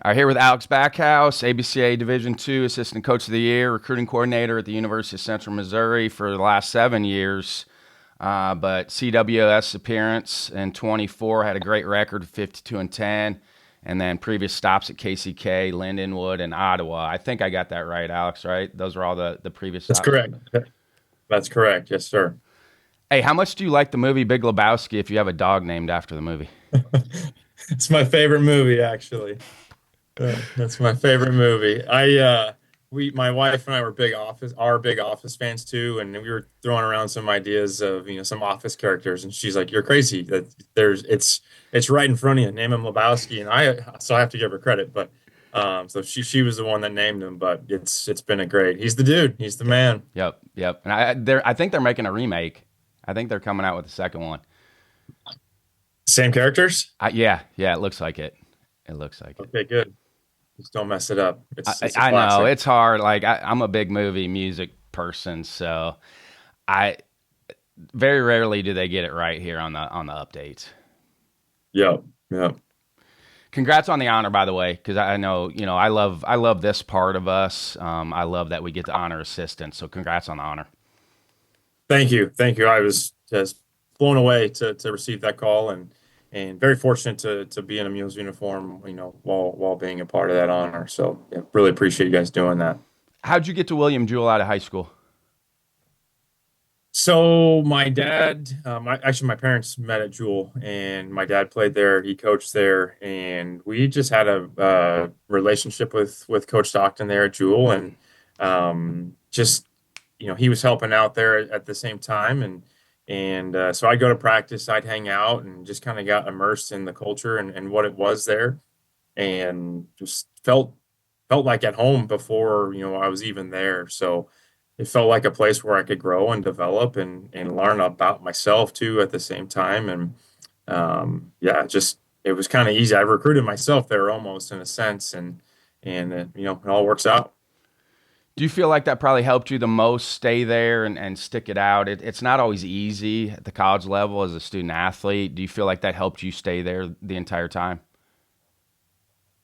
All right, here with Alex Backhaus, ABCA Division II Assistant Coach of the Year, recruiting coordinator at the University of Central Missouri for the last 7 years. But CWS appearance in 24 had a great record of 52-10, and then previous stops at KCK, Lindenwood, and Ottawa. I think I got that right, Alex. Right? Those are all the previous That's stops. correct. That's correct. Yes, sir. Hey, how much do you like the movie Big Lebowski? If you have a dog named after the movie. It's my favorite movie, actually. That's my favorite movie. My wife and I are big Office fans too, and we were throwing around some ideas of, some Office characters, and she's like, "You're crazy. It's right in front of you. Name him Lebowski." And so I have to give her credit, but so she was the one that named him, but it's been a great. He's the dude. He's the Yep, man. yep. And I think they're making a remake. I think they're coming out with a second one. Same characters? Yeah, it looks like it. It looks like it. Okay, good. Just don't mess it up. It's a I know classic. it's hard. Like I'm a big movie music person, so I very rarely do they get it right here on the updates. Yep. Yep. Congrats on the honor, by the way, because I know I love this part of us. I love that we get to honor assistants. So congrats on the honor. Thank you. Thank you. I was just blown away to receive that call and very fortunate to be in a Mules uniform, while being a part of that honor. So yeah, really appreciate you guys doing that. How'd you get to William Jewell out of high school? So my dad, actually my parents met at Jewel, and my dad played there. He coached there, and we just had a relationship with Coach Stockton there at Jewel, and just he was helping out there at the same time, and so I'd go to practice, I'd hang out, and just kind of got immersed in the culture and what it was there, and just felt like at home before I was even there. So it felt like a place where I could grow and develop and learn about myself too at the same time. And yeah, just it was kind of easy. I recruited myself there almost in a sense, and it all works out. Do you feel like that probably helped you the most stay there and stick it out? It's not always easy at the college level as a student athlete. Do you feel like that helped you stay there the entire time?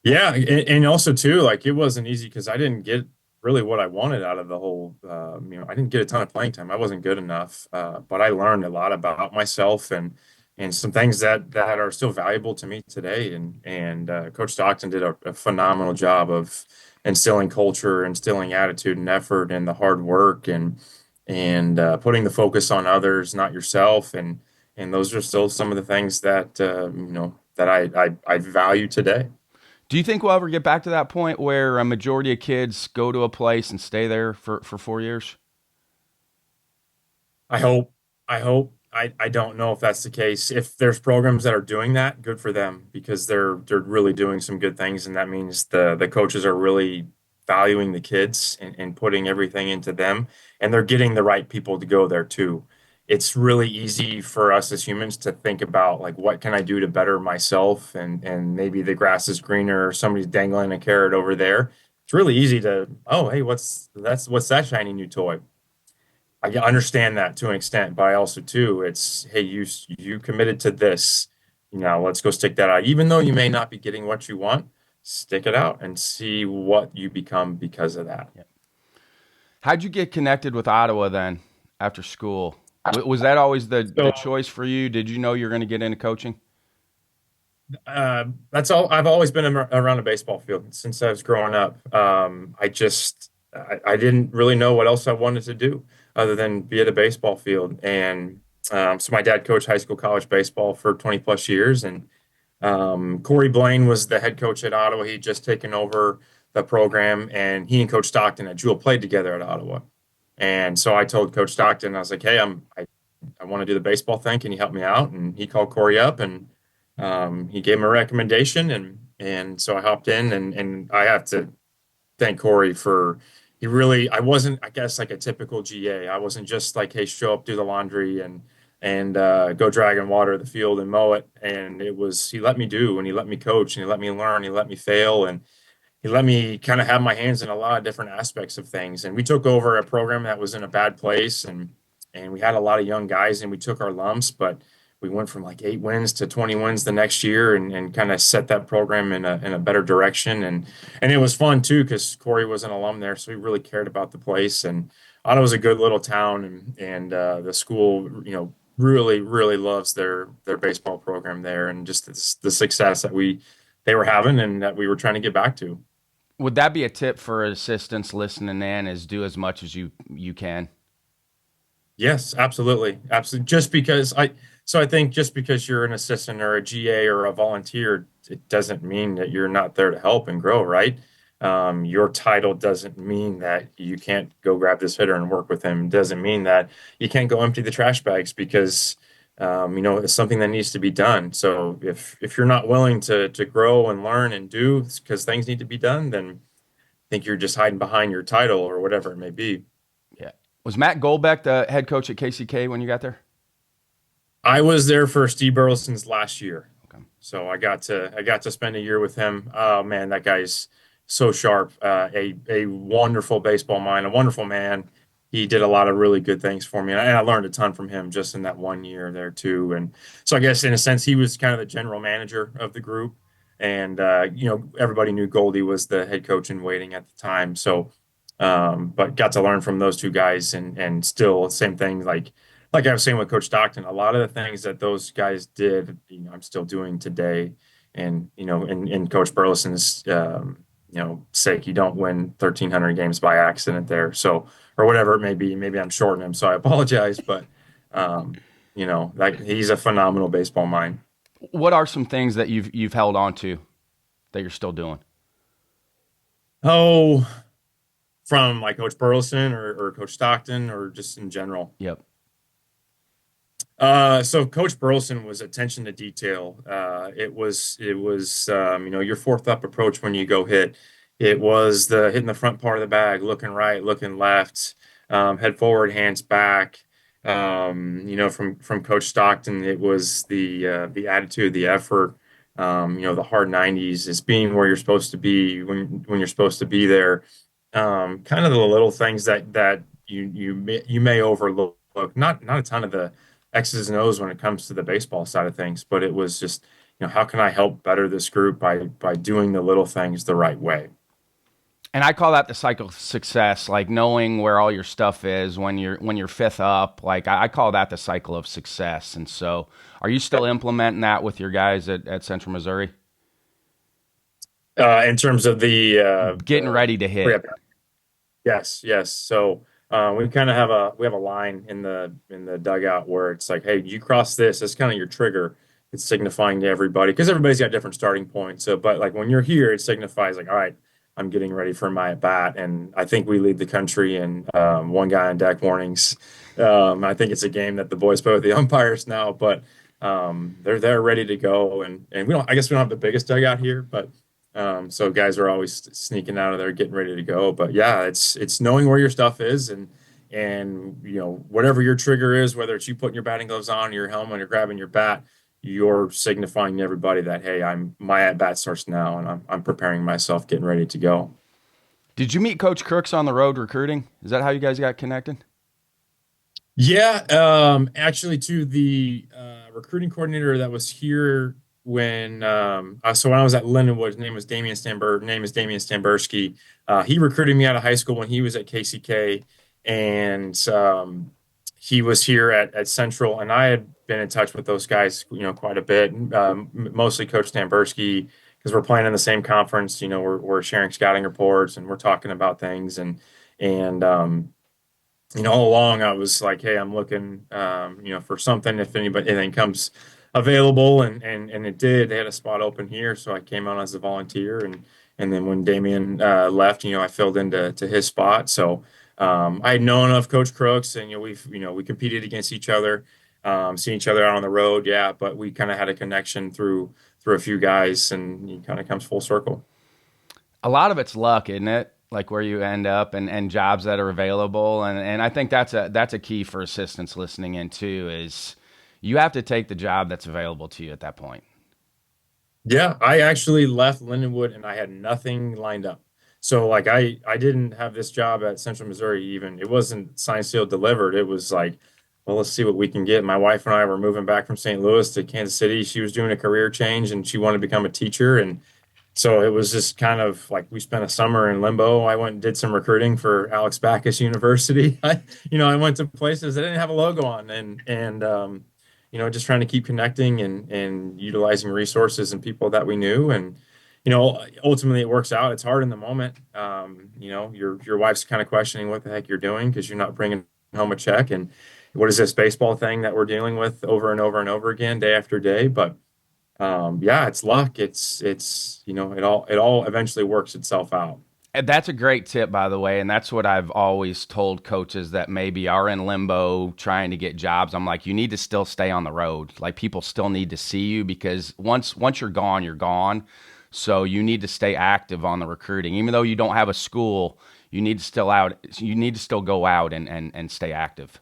Yeah, and also too, like it wasn't easy because I didn't get really what I wanted out of the whole. I didn't get a ton of playing time. I wasn't good enough, but I learned a lot about myself and some things that are still valuable to me today. And Coach Stockton did a phenomenal job of instilling culture, instilling attitude and effort, and the hard work and putting the focus on others, not yourself. And those are still some of the things that that I value today. Do you think we'll ever get back to that point where a majority of kids go to a place and stay there for 4 years? I hope. I hope. I don't know if that's the case. If there's programs that are doing that, good for them because they're really doing some good things, and that means the coaches are really valuing the kids and putting everything into them, and they're getting the right people to go there too. It's really easy for us as humans to think about like what can I do to better myself, and maybe the grass is greener or somebody's dangling a carrot over there. It's really easy to, oh, hey, what's that shiny new toy? I understand that to an extent, but I also too, it's hey, you committed to this. Let's go stick that out. Even though you may not be getting what you want, stick it out and see what you become because of that. Yeah. How'd you get connected with Ottawa then after school? Was that always the So choice for you? Did you know you were going to get into coaching? that's all. I've always been around a baseball field since I was growing up. I didn't really know what else I wanted to do other than be at a baseball field. And so my dad coached high school, college baseball for 20 plus years. And Corey Blaine was the head coach at Ottawa. He'd just taken over the program, and he and Coach Stockton at Jewel played together at Ottawa. And so I told Coach Stockton, I was like, hey, I want to do the baseball thing. Can you help me out? And he called Corey up, and he gave him a recommendation, and so I hopped in, and I have to thank Corey for he really I wasn't, I guess, like a typical GA. I wasn't just like, hey, show up, do the laundry and go drag and water the field and mow it. And it was he let me do, and he let me coach, and he let me learn, he let me fail, and he let me kind of have my hands in a lot of different aspects of things. And we took over a program that was in a bad place, and we had a lot of young guys, and we took our lumps, but we went from like 8 wins to 20 wins the next year, and kind of set that program in a better direction. And it was fun too because Corey was an alum there, so he really cared about the place. And Otto was a good little town, and the school, really really loves their baseball program there, and just the success that they were having and that we were trying to get back to. Would that be a tip for assistants listening in? Is do as much as you can? Yes, absolutely. Absolutely. So I think just because you're an assistant or a GA or a volunteer, it doesn't mean that you're not there to help and grow, right? Your title doesn't mean that you can't go grab this hitter and work with him. It doesn't mean that you can't go empty the trash bags because, it's something that needs to be done. So if you're not willing to grow and learn and do because things need to be done, then I think you're just hiding behind your title or whatever it may be. Yeah. Was Matt Goldbeck the head coach at KCK when you got there? I was there for Steve Burleson's last year, Okay. so I got to spend a year with him. Oh man, that guy's so sharp. A wonderful baseball mind, a wonderful man. He did a lot of really good things for me, and I learned a ton from him just in that one year there too. And so I guess in a sense, he was kind of the general manager of the group, and everybody knew Goldie was the head coach in waiting at the time. So, but got to learn from those two guys, and still same thing like I was saying with Coach Stockton, a lot of the things that those guys did, I'm still doing today. And, in Coach Burleson's, sake, you don't win 1,300 games by accident there. So, or whatever it may be. Maybe I'm shorting him, so I apologize. But, he's a phenomenal baseball mind. What are some things that you've held on to that you're still doing? Oh, from like Coach Burleson or Coach Stockton or just in general. Yep. So Coach Burleson was attention to detail. It was your fourth up approach when you go hit. It was the hitting the front part of the bag, looking right, looking left, head forward, hands back. From Coach Stockton, it was the attitude, the effort. The hard 90s is being where you're supposed to be when you're supposed to be there. Kind of the little things that you may overlook. Not a ton of the X's and O's when it comes to the baseball side of things, but it was just, how can I help better this group by doing the little things the right way? And I call that the cycle of success, like knowing where all your stuff is when you're fifth up. Like I call that the cycle of success. And so, are you still implementing that with your guys at Central Missouri? In terms of Getting the ready to hit. prep, yes, yes. So we have a line in the dugout where it's like, hey, you cross this. It's kind of your trigger. It's signifying to everybody because everybody's got different starting points. So, but like when you're here, it signifies like, all right, I'm getting ready for my at bat, and I think we lead the country in one guy on deck warnings. I think it's a game that the boys play with the umpires now, but they're ready to go, and we don't. I guess we don't have the biggest dugout here, but so guys are always sneaking out of there, getting ready to go. But yeah, it's knowing where your stuff is, and whatever your trigger is, whether it's you putting your batting gloves on, your helmet, or grabbing your bat, you're signifying to everybody that hey, my at bat starts now, and I'm preparing myself, getting ready to go. Did you meet Coach Crooks on the road recruiting? Is that how you guys got connected? Yeah, actually, to the recruiting coordinator that was here when I was at Lindenwood, his name was Damian Stamberski. He recruited me out of high school when he was at KCK, and he was here at Central, and I had been in touch with those guys, quite a bit, mostly Coach Stamberski, because we're playing in the same conference. We're sharing scouting reports and we're talking about things, and all along I was like, hey, I'm looking, for something if anything comes available, and it did. They had a spot open here, so I came on as a volunteer, and then when Damien left, I filled into his spot. So I had known of Coach Crooks, and we competed against each other, seeing each other out on the road, yeah, but we kind of had a connection through a few guys, and it kind of comes full circle. A lot of it's luck, isn't it? Like where you end up and jobs that are available. And I think that's a key for assistants listening in too, is you have to take the job that's available to you at that point. Yeah, I actually left Lindenwood and I had nothing lined up. So like I didn't have this job at Central Missouri even. It wasn't signed, sealed, delivered. It was like, well, let's see what we can get. My wife and I were moving back from St. Louis to Kansas City. She was doing a career change and she wanted to become a teacher. And so it was just kind of like we spent a summer in limbo. I went and did some recruiting for Alex Backus University. I went to places that didn't have a logo on, and just trying to keep connecting and utilizing resources and people that we knew. And ultimately it works out. It's hard in the moment. Your wife's kind of questioning what the heck you're doing because you're not bringing home a check. And what is this baseball thing that we're dealing with over and over and over again, day after day? But yeah, it's luck. It all eventually works itself out. And that's a great tip, by the way. And that's what I've always told coaches that maybe are in limbo trying to get jobs. I'm like, you need to still stay on the road. Like people still need to see you because once you're gone, you're gone. So you need to stay active on the recruiting. Even though you don't have a school, you need to still go out and stay active.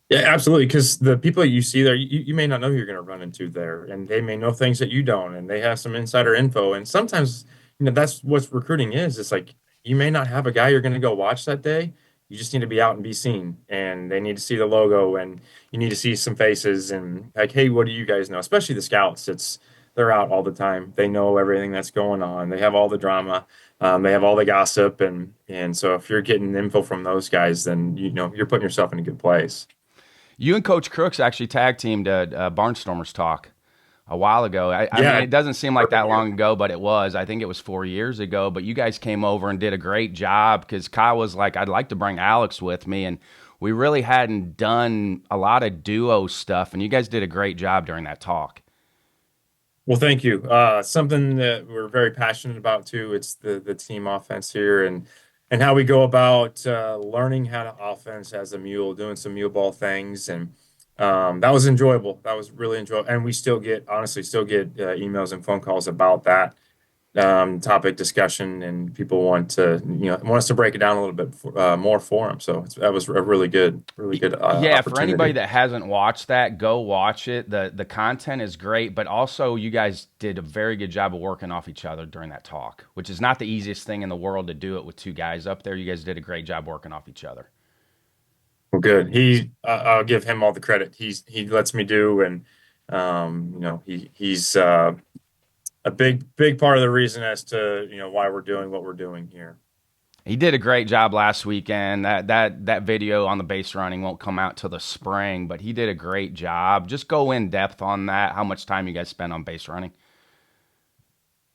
Yeah, absolutely. Because the people that you see there, you may not know who you're going to run into there, and they may know things that you don't, and they have some insider info. And sometimes, that's what recruiting is. It's like you may not have a guy you're going to go watch that day. You just need to be out and be seen, and they need to see the logo, and you need to see some faces, and like, hey, what do you guys know? Especially the scouts. They're out all the time. They know everything that's going on. They have all the drama. They have all the gossip, and so if you're getting info from those guys, then you're putting yourself in a good place. You and Coach Crooks actually tag teamed at Barnstormers Talk a while ago. I mean, Yeah, it doesn't seem like that perfect year. long ago, but it was. I think it was 4 years ago. But you guys came over and did a great job because Kyle was like, I'd like to bring Alex with me. And we really hadn't done a lot of duo stuff. And you guys did a great job during that talk. Well, thank you. Something that we're very passionate about too. It's the team offense here and how we go about learning how to offense as a mule, doing some mule ball things, and that was enjoyable. That was really enjoyable, and we still get emails and phone calls about that topic discussion, and people want us to break it down a little bit more for them. So that was a really good Yeah, for anybody opportunity. that hasn't watched that, go watch it. The content is great, but also you guys did a very good job of working off each other during that talk, which is not the easiest thing in the world to do it with two guys up there. You guys did a great job working off each other. Well, good. I'll give him all the credit. He lets me do, and he's a big part of the reason as to why we're doing what we're doing here. He did a great job last weekend. That video on the base running won't come out till the spring, but he did a great job. Just go in depth on that. How much time you guys spend on base running?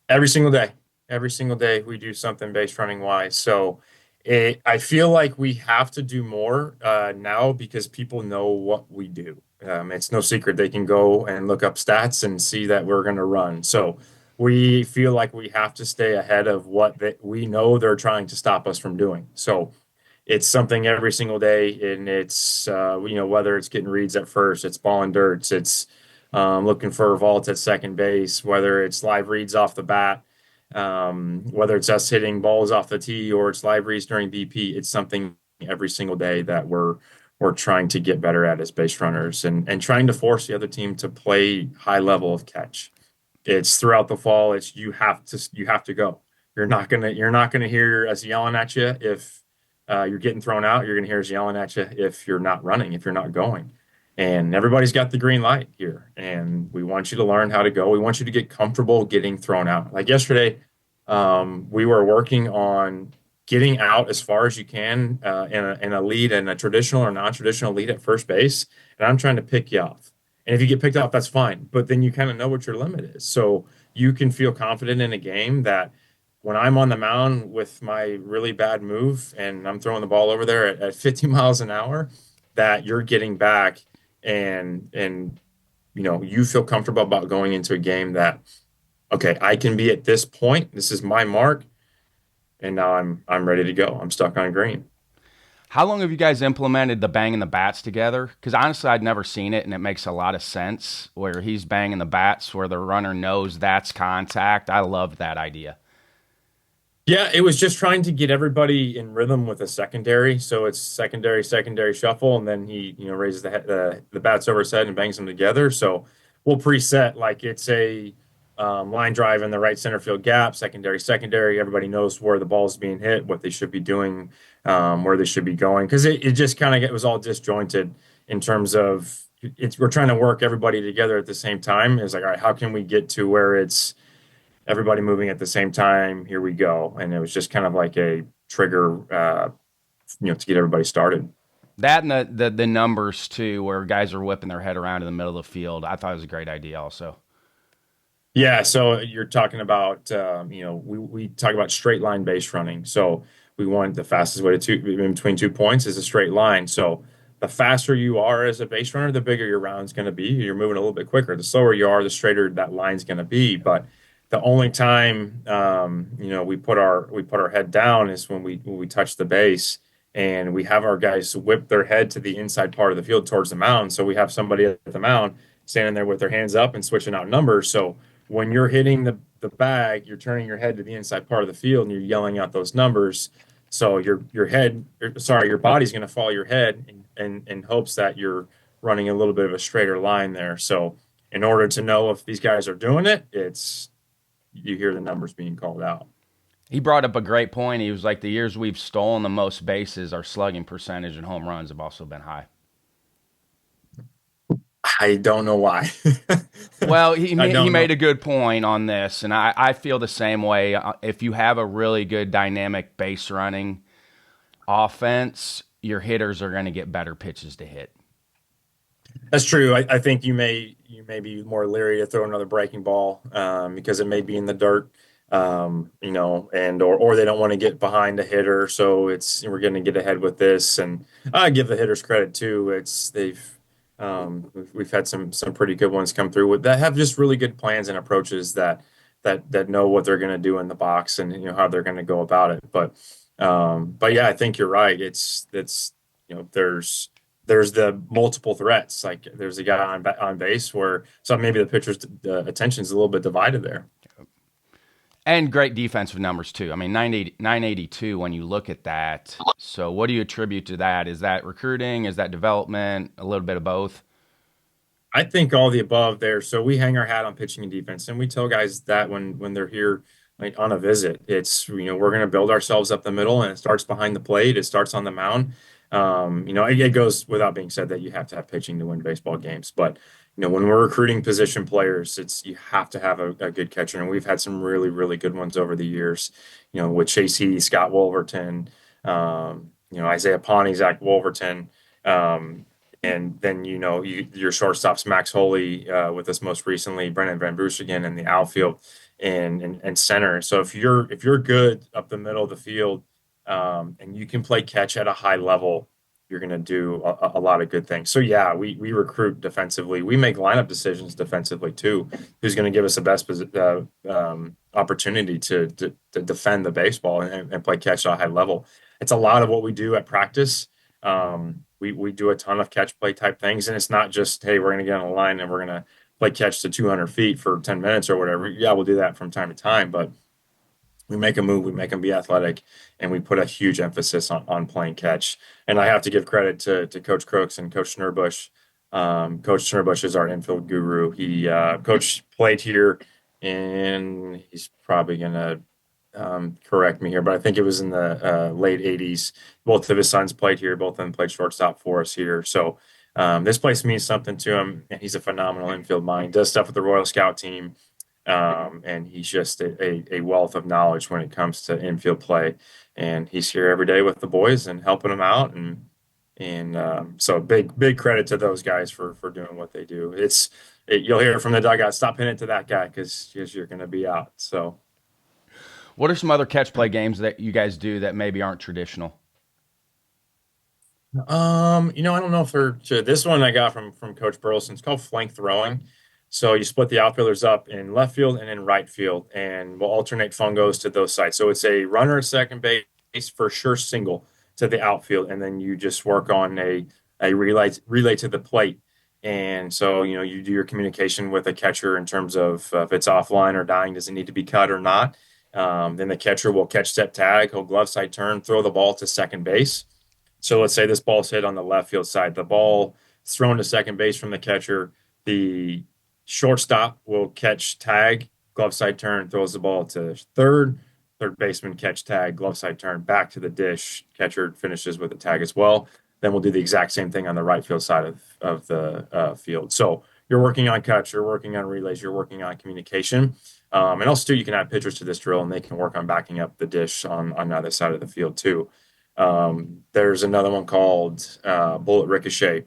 Every single day we do something base running wise. So I feel like we have to do more now because people know what we do. It's no secret they can go and look up stats and see that we're going to run. So we feel like we have to stay ahead of we know they're trying to stop us from doing. So it's something every single day, and it's whether it's getting reads at first, it's ball and dirts, it's looking for vaults at second base, whether it's live reads off the bat, whether it's us hitting balls off the tee or it's live reads during BP. It's something every single day that we're trying to get better at as base runners and trying to force the other team to play high level of catch. It's throughout the fall. It's you have to go. You're not gonna hear us yelling at you if you're getting thrown out. You're gonna hear us yelling at you if you're not running, if you're not going. And everybody's got the green light here, and we want you to learn how to go. We want you to get comfortable getting thrown out. Like yesterday, we were working on getting out as far as you can in a lead and a traditional or non-traditional lead at first base, and I'm trying to pick you off. And if you get picked off, that's fine. But then you kind of know what your limit is. So you can feel confident in a game that when I'm on the mound with my really bad move and I'm throwing the ball over there at 50 miles an hour, that you're getting back and you feel comfortable about going into a game that, okay, I can be at this point. This is my mark, and now I'm ready to go. I'm stuck on green. How long have you guys implemented the banging the bats together? Because honestly, I'd never seen it, and it makes a lot of sense where he's banging the bats where the runner knows that's contact. I loved that idea. Yeah, it was just trying to get everybody in rhythm with a secondary. So it's secondary shuffle, and then he, raises the bats over his head and bangs them together. So we'll preset like it's a line drive in the right center field gap, secondary. Everybody knows where the ball is being hit, what they should be doing, where they should be going, because it just kind of was all disjointed in terms of we're trying to work everybody together at the same time. It's like, all right, how can we get to where it's everybody moving at the same time? Here we go. And it was just kind of like a trigger, to get everybody started. That and the numbers too, where guys are whipping their head around in the middle of the field. I thought it was a great idea also. Yeah, so you're talking about, we talk about straight line base running. So we want the fastest way to in between 2 points is a straight line. So the faster you are as a base runner, the bigger your round's going to be. You're moving a little bit quicker. The slower you are, the straighter that line's going to be. But the only time, we put our head down is when we touch the base, and we have our guys whip their head to the inside part of the field towards the mound. So we have somebody at the mound standing there with their hands up and switching out numbers. So when you're hitting the bag, you're turning your head to the inside part of the field and you're yelling out those numbers. So your body's going to follow your head in hopes that you're running a little bit of a straighter line there. So in order to know if these guys are doing it, it's you hear the numbers being called out. He brought up a great point. He was like, the years we've stolen the most bases, our slugging percentage and home runs have also been high. I don't know why. Well, he I he don't know. made a good point on this, and I feel the same way. If you have a really good dynamic base running offense, your hitters are going to get better pitches to hit. That's true. I think you may be more leery to throw another breaking ball, because it may be in the dirt, and or they don't want to get behind a hitter. So we're going to get ahead with this, and I give the hitters credit too. We've had some pretty good ones come through with that have just really good plans and approaches that know what they're going to do in the box, and how they're going to go about it. But yeah, I think you're right. It's there's the multiple threats. Like there's a guy on base where so maybe the pitcher's attention is a little bit divided there. And great defensive numbers, too. I mean, 982 when you look at that. So, what do you attribute to that? Is that recruiting? Is that development? A little bit of both? I think all the above there. So we hang our hat on pitching and defense, and we tell guys that when they're here like on a visit, it's we're going to build ourselves up the middle, and it starts behind the plate. It starts on the mound. It goes without being said that you have to have pitching to win baseball games, but when we're recruiting position players, it's you have to have a good catcher, and we've had some really really good ones over the years. With Chase Heath, Scott Wolverton, Isaiah Pawnee, Zach Wolverton. And then your shortstops Max Holley, with us most recently, Brennan Van Brusingen in the outfield and center. So if you're good up the middle of the field, and you can play catch at a high level, you're going to do a lot of good things. So yeah, we recruit defensively. We make lineup decisions defensively too. Who's going to give us the best opportunity to defend the baseball and play catch at a high level? It's a lot of what we do at practice. We do a ton of catch play type things, and it's not just, hey, we're going to get on the line and we're going to play catch to 200 feet for 10 minutes or whatever. Yeah, we'll do that from time to time, but we make a move, we make them be athletic, and we put a huge emphasis on playing catch. And I have to give credit to Coach Crooks and Coach Snurbush. Coach Snurbush is our infield guru. Coach played here, and he's probably going to correct me here, but I think it was in the late 80s. Both of his sons played here. Both of them played shortstop for us here. So this place means something to him, and he's a phenomenal infield mind. Does stuff with the Royal Scout team, and he's just a wealth of knowledge when it comes to infield play. And he's here every day with the boys and helping them out. And so big credit to those guys for doing what they do. You'll hear from the dugout, stop hitting it to that guy because you're going to be out. So. What are some other catch play games that you guys do that maybe aren't traditional? I don't know if this one I got from Coach Burleson. It's called flank throwing. So you split the outfielders up in left field and in right field, and we'll alternate fungos to those sides. So it's a runner at second base for sure single to the outfield, and then you just work on a relay to the plate. And so, you do your communication with a catcher in terms of if it's offline or dying, does it need to be cut or not? Then the catcher will catch, set, tag, he'll glove side turn, throw the ball to second base. So let's say this ball's hit on the left field side. The ball is thrown to second base from the catcher. The shortstop will catch, tag, glove side turn, throws the ball to third. Third baseman catch, tag, glove side turn, back to the dish. Catcher finishes with a tag as well. then we'll do the exact same thing on the right field side of the field. So you're working on cuts, you're working on relays, you're working on communication. And also, too, you can add pitchers to this drill, and they can work on backing up the dish on the other side of the field, too. There's another one called bullet ricochet.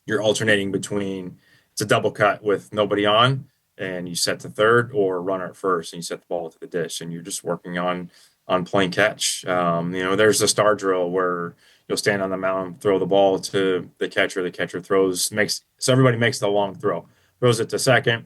You're alternating between it's a double cut with nobody on, and you set to third, or runner at first, and you set the ball to the dish, and you're just working on playing catch. There's a star drill where you'll stand on the mound, throw the ball to the catcher. The catcher throws makes so everybody makes the long throw, throws it to second.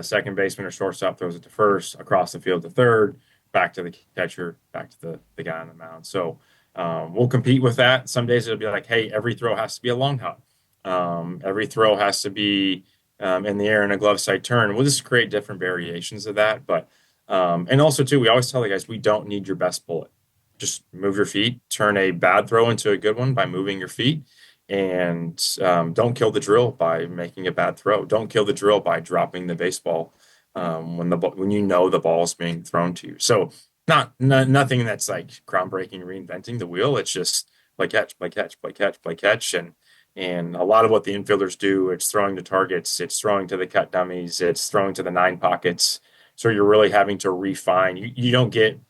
Second baseman or shortstop throws it to first, across the field to third, back to the catcher, back to the guy on the mound. So we'll compete with that. Some days it'll be like, hey, every throw has to be a long hop. Every throw has to be in the air in a glove side turn. We'll just create different variations of that. But and also too, we always tell the guys we don't need your best bullet. Just move your feet, turn a bad throw into a good one by moving your feet, and don't kill the drill by making a bad throw. Don't kill the drill by dropping the baseball when you know the ball is being thrown to you. So nothing that's like groundbreaking, reinventing the wheel. It's just play catch, play catch, play catch, play catch, and a lot of what the infielders do, it's throwing to targets, it's throwing to the cut dummies, it's throwing to the nine pockets. So you're really having to refine. You don't get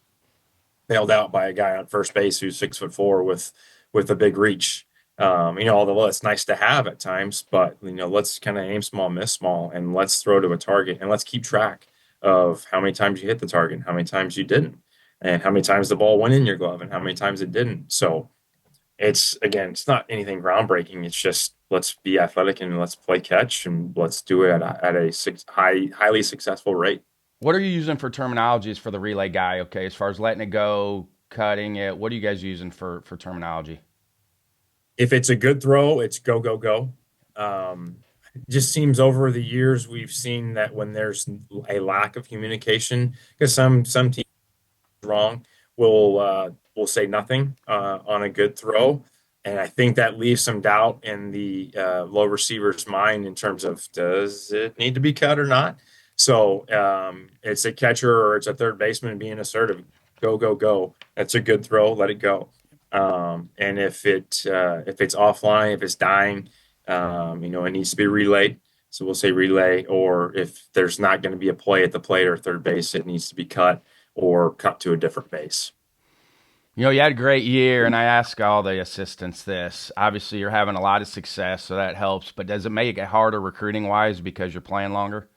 bailed out by a guy on first base who's 6'4" with a big reach. Although it's nice to have at times, but let's kind of aim small, miss small, and let's throw to a target, and let's keep track of how many times you hit the target, how many times you didn't, and how many times the ball went in your glove, and how many times it didn't. So it's not anything groundbreaking. It's just let's be athletic and let's play catch, and let's do it at a highly successful rate. What are you using for terminologies for the relay guy? Okay, as far as letting it go, cutting it, what are you guys using for terminology? If it's a good throw, it's go, go, go. Um, just seems over the years we've seen that when there's a lack of communication, because some teams wrong will say nothing on a good throw, and I think that leaves some doubt in the low receiver's mind in terms of does it need to be cut or not. So it's a catcher or it's a third baseman being assertive. Go, go, go. That's a good throw. Let it go. And if it's offline, if it's dying, it needs to be relayed. So we'll say relay, or if there's not going to be a play at the plate or third base, it needs to be cut or cut to a different base. You had a great year, and I ask all the assistants this. Obviously, you're having a lot of success, so that helps. But does it make it harder recruiting wise because you're playing longer?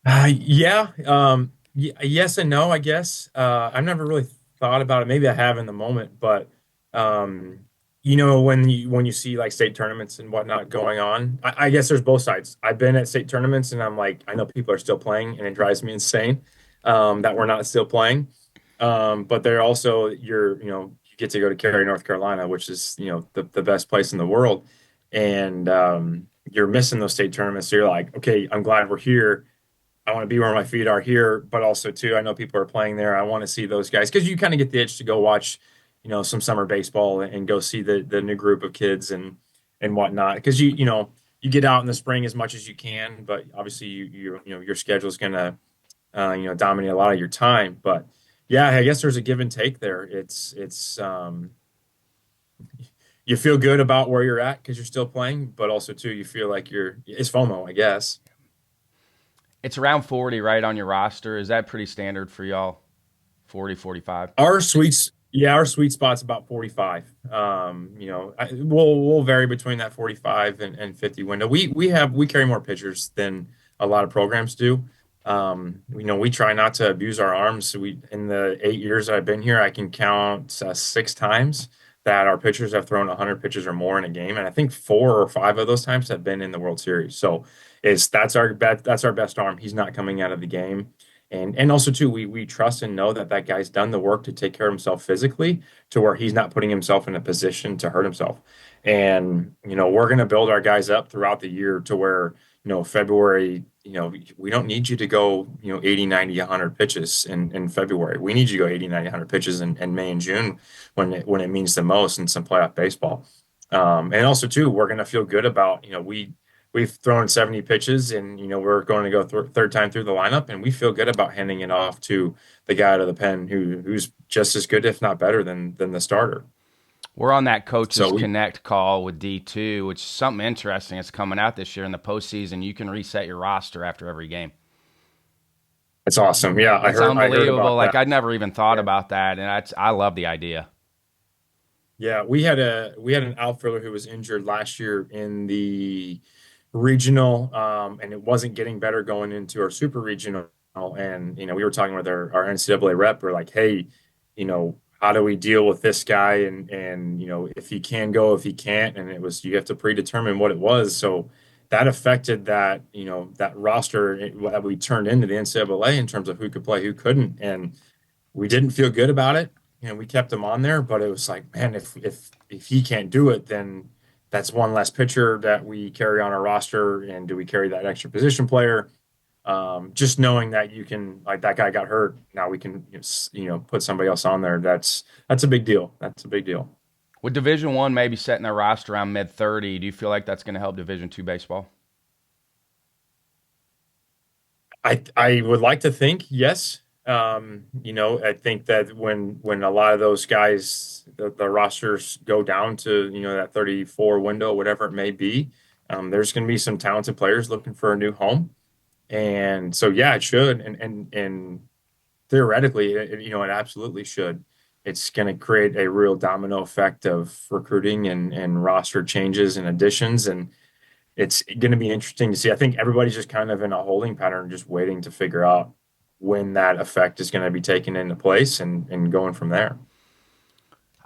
Yeah. Yes and no, I guess. I've never really thought about it. Maybe I have in the moment, but um, when you see like state tournaments and whatnot going on, I guess there's both sides. I've been at state tournaments and I'm like, I know people are still playing, and it drives me insane that we're not still playing. But they're also you get to go to Cary, North Carolina, which is the best place in the world, and you're missing those state tournaments. So you're like, okay, I'm glad we're here. I want to be where my feet are here, but also too, I know people are playing there. I want to see those guys because you kind of get the itch to go watch, some summer baseball and go see the new group of kids and whatnot. Because you get out in the spring as much as you can, but obviously your schedule is gonna dominate a lot of your time. But yeah, I guess there's a give and take there. It's you feel good about where you're at because you're still playing, but also too you feel like it's FOMO, I guess. It's around 40, right, on your roster. Is that pretty standard for y'all? 40, 45? Our sweet spot's about 45. We'll vary between that 45 and 50 window. We carry more pitchers than a lot of programs do. We try not to abuse our arms. We in the 8 years that I've been here, I can count 6 times that our pitchers have thrown 100 pitches or more in a game, and I think 4 or 5 of those times have been in the World Series. So that's our best arm. He's not coming out of the game. And also too, we trust and know that that guy's done the work to take care of himself physically to where he's not putting himself in a position to hurt himself. And we're going to build our guys up throughout the year to where February, we don't need you to go 80, 90, 100 pitches in February. We need you to go 80, 90, 100 pitches in May and June when it means the most in some playoff baseball. And also too, we're going to feel good about we've thrown 70 pitches and we're going to go third time through the lineup and we feel good about handing it off to the guy out of the pen who's just as good, if not better than the starter. We're on that coaches So connect call with D2, which is something interesting that's coming out this year in the postseason. You can reset your roster after every game. it's awesome. Yeah, It's I heard unbelievable. about Like that. I'd never even thought Yeah. about that, and I love the idea. Yeah, we had an outfielder who was injured last year in the regional, and it wasn't getting better going into our super regional. And we were talking with our NCAA rep. We're like, hey, how do we deal with this guy? And if he can go, if he can't, and it was you have to predetermine what it was. So that affected that roster that we turned into the NCAA in terms of who could play, who couldn't, and we didn't feel good about it. We kept him on there, but it was like, man, if he can't do it, then that's one less pitcher that we carry on our roster. And do we carry that extra position player? Just knowing that you can, like that guy got hurt, now we can put somebody else on there. That's a big deal. That's a big deal. With Division One maybe setting their roster around mid 30, do you feel like that's going to help Division 2 baseball? I would like to think yes. I think that when a lot of those guys the rosters go down to that 34 window, whatever it may be, there's going to be some talented players looking for a new home, and so yeah, it should, and theoretically, it absolutely should. It's going to create a real domino effect of recruiting and roster changes and additions, and it's going to be interesting to see. I think everybody's just kind of in a holding pattern, just waiting to figure out when that effect is going to be taken into place and going from there.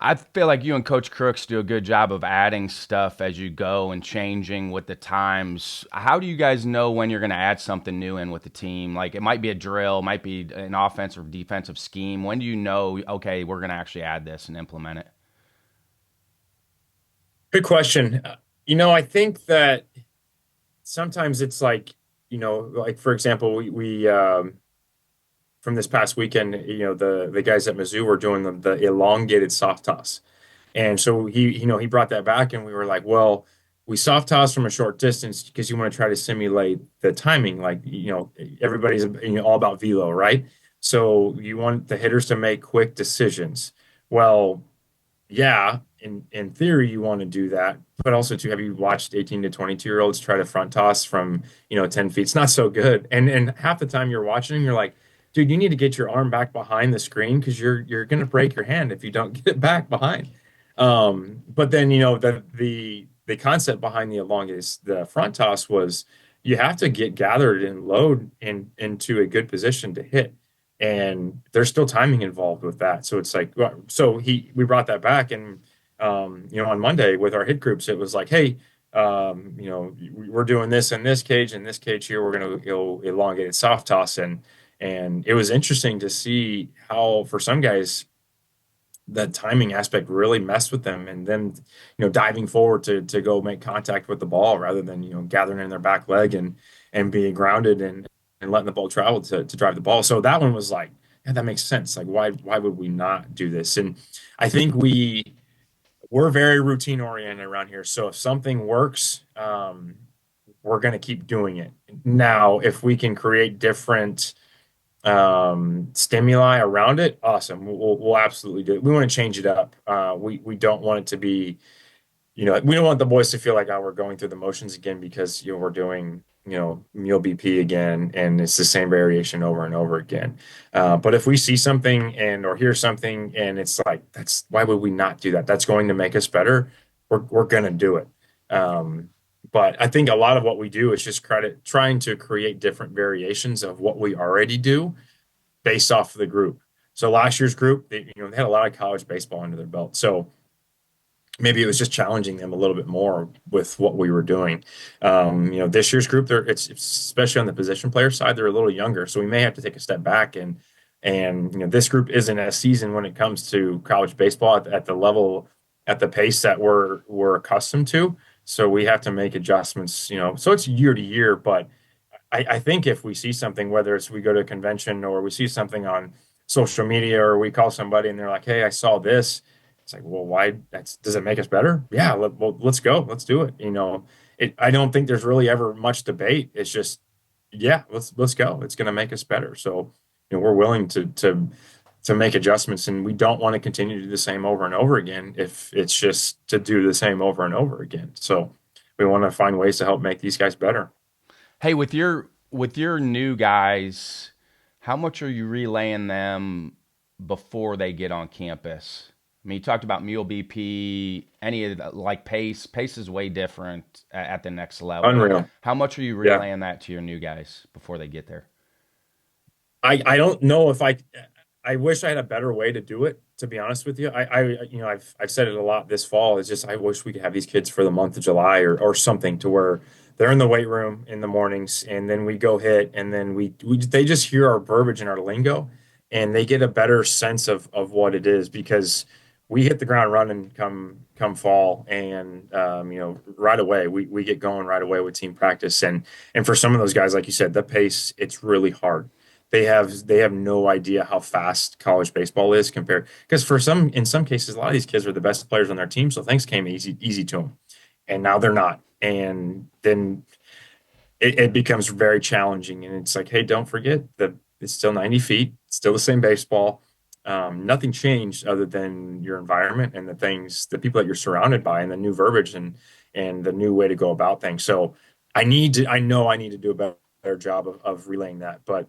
I feel like you and Coach Crooks do a good job of adding stuff as you go and changing with the times. How do you guys know when you're going to add something new in with the team? Like it might be a drill, might be an offensive or defensive scheme. When do you know, okay, we're going to actually add this and implement it? Good question. I think that sometimes it's like for example, we from this past weekend, the guys at Mizzou were doing the elongated soft toss. And so he brought that back, and we were like, well, we soft toss from a short distance because you want to try to simulate the timing. Like, everybody's all about velo, right? So you want the hitters to make quick decisions. Well, yeah, in theory, you want to do that, but also too, have you watched 18 to 22-year-olds try to front toss from 10 feet? It's not so good. And half the time you're watching them, you're like, dude, you need to get your arm back behind the screen because you're gonna break your hand if you don't get it back behind. But then the concept behind the front toss was you have to get gathered and load into a good position to hit, and there's still timing involved with that. So it's like, so we brought that back, and on Monday with our hit groups, it was like, hey, we're doing this in this cage, and this cage here, we're going to go elongated soft toss, and it was interesting to see how for some guys that timing aspect really messed with them, and then diving forward to go make contact with the ball rather than gathering in their back leg and being grounded and letting the ball travel to drive the ball. So that one was like, yeah, that makes sense. Like why would we not do this? And I think we're very routine oriented around here. So if something works, we're going to keep doing it. Now, if we can create different stimuli around it, awesome. We'll absolutely do it. We want to change it up. We don't want it to be, we don't want the boys to feel like, oh, we're going through the motions again because we're doing Mule BP again, and it's the same variation over and over again. But if we see something or hear something, and it's like, that's why would we not do that? That's going to make us better. We're gonna do it. But I think a lot of what we do is just trying to create different variations of what we already do based off of the group. So last year's group, they had a lot of college baseball under their belt. So maybe it was just challenging them a little bit more with what we were doing. This year's group, it's especially on the position player side, they're a little younger, so we may have to take a step back and this group isn't as seasoned when it comes to college baseball at the level, at the pace that we're accustomed to. So we have to make adjustments. So it's year to year, but I think if we see something, whether it's we go to a convention or we see something on social media or we call somebody and they're like, "Hey, I saw this." It's like, well, why? Does it make us better? Yeah, well, let's go, let's do it. I don't think there's really ever much debate. It's just, yeah, let's go. It's going to make us better. So, we're willing to make adjustments, and we don't want to continue to do the same over and over again if it's just to do the same over and over again. So, we want to find ways to help make these guys better. Hey, with your new guys, how much are you relaying them before they get on campus? I mean, you talked about Mule BP, any of like pace. Pace is way different at the next level. Unreal. How much are you Yeah. relaying that to your new guys before they get there? I don't know if I wish I had a better way to do it, to be honest with you. I've said it a lot this fall. It's just I wish we could have these kids for the month of July or something to where they're in the weight room in the mornings and then we go hit and then we they just hear our verbiage and our lingo and they get a better sense of what it is because we hit the ground running come fall and right away we get going right away with team practice and for some of those guys like you said the pace it's really hard. They have no idea how fast college baseball is compared because in some cases a lot of these kids are the best players on their team, so things came easy to them, and now they're not, and then it becomes very challenging. And it's like, hey, don't forget that it's still 90 feet, it's still the same baseball. Nothing changed other than your environment and the people that you're surrounded by, and the new verbiage and the new way to go about things. So I know I need to do a better job of relaying that, but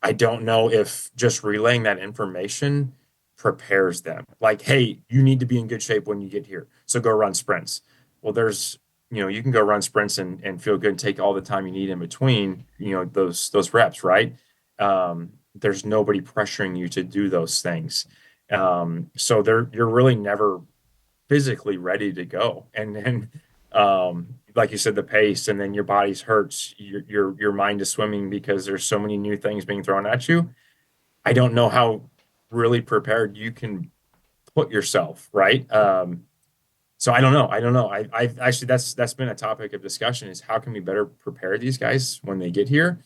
I don't know if just relaying that information prepares them. Like, hey, you need to be in good shape when you get here. So go run sprints. Well, you can go run sprints and feel good and take all the time you need in between, those reps, right? There's nobody pressuring you to do those things. So you're really never physically ready to go. And then, like you said, the pace, and then your body's hurts. Your mind is swimming because there's so many new things being thrown at you. I don't know how really prepared you can put yourself, right? So I don't know. I don't know. I actually that's been a topic of discussion is how can we better prepare these guys when they get here?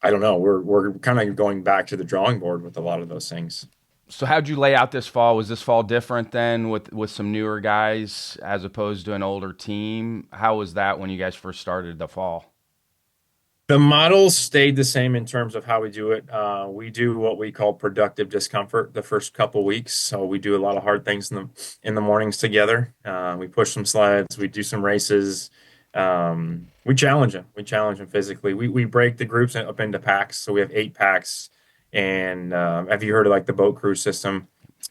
I don't know. We're kind of going back to the drawing board with a lot of those things. So how'd you lay out this fall? Was this fall different then with some newer guys as opposed to an older team? How was that when you guys first started the fall? The models stayed the same in terms of how we do it. We do what we call productive discomfort the first couple weeks. So we do a lot of hard things in the mornings together. We push some sleds, we do some races. We challenge them. We challenge them physically. We break the groups up into packs. So we have 8 packs. And have you heard of like the boat crew system?